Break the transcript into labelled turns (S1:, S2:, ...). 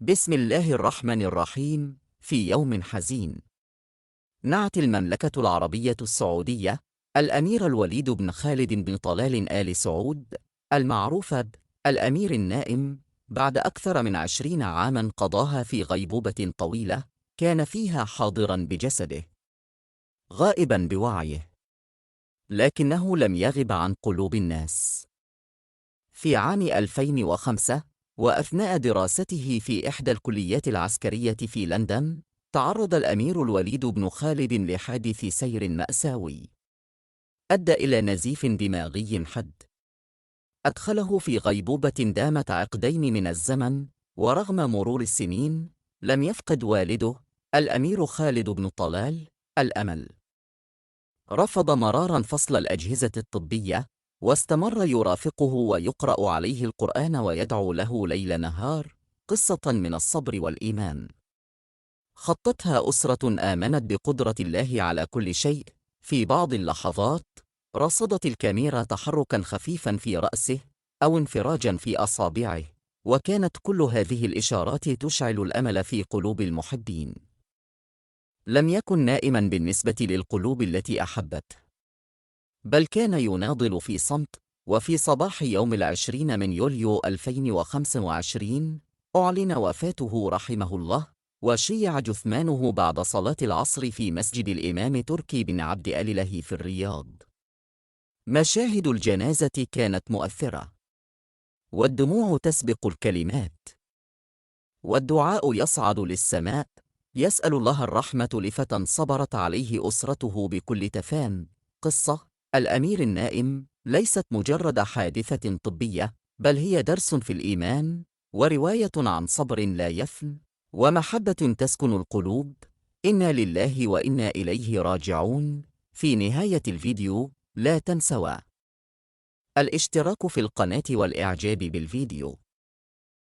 S1: بسم الله الرحمن الرحيم. في يوم حزين، نعت المملكة العربية السعودية الأمير الوليد بن خالد بن طلال آل سعود المعروف الأمير النائم بعد أكثر من 20 عاماً قضاها في غيبوبة طويلة، كان فيها حاضراً بجسده غائباً بوعيه، لكنه لم يغب عن قلوب الناس. في عام 2005 وأثناء دراسته في إحدى الكليات العسكرية في لندن، تعرض الأمير الوليد بن خالد لحادث سير مأساوي أدى إلى نزيف دماغي حاد، أدخله في غيبوبة دامت عقدين من الزمن. ورغم مرور السنين لم يفقد والده الأمير خالد بن طلال الأمل. رفض مرارا فصل الأجهزة الطبية، واستمر يرافقه ويقرأ عليه القرآن ويدعو له ليل نهار، قصة من الصبر والإيمان خطتها أسرة آمنت بقدرة الله على كل شيء. في بعض اللحظات رصدت الكاميرا تحركا خفيفا في رأسه أو انفراجا في أصابعه، وكانت كل هذه الإشارات تشعل الأمل في قلوب المحبين. لم يكن نائما بالنسبة للقلوب التي أحبته، بل كان يناضل في صمت. وفي صباح يوم 20 من يوليو 2025 أعلن وفاته رحمه الله، وشيع جثمانه بعد صلاة العصر في مسجد الإمام تركي بن عبد الإله في الرياض. مشاهد الجنازة كانت مؤثرة، والدموع تسبق الكلمات، والدعاء يصعد للسماء، يسأل الله الرحمة لفتى صبرت عليه أسرته بكل تفان. قصة الأمير النائم ليست مجرد حادثة طبية، بل هي درس في الإيمان، ورواية عن صبر لا يفن، ومحبة تسكن القلوب. إنا لله وإنا إليه راجعون. في نهاية الفيديو لا تنسوا الاشتراك في القناة والإعجاب بالفيديو.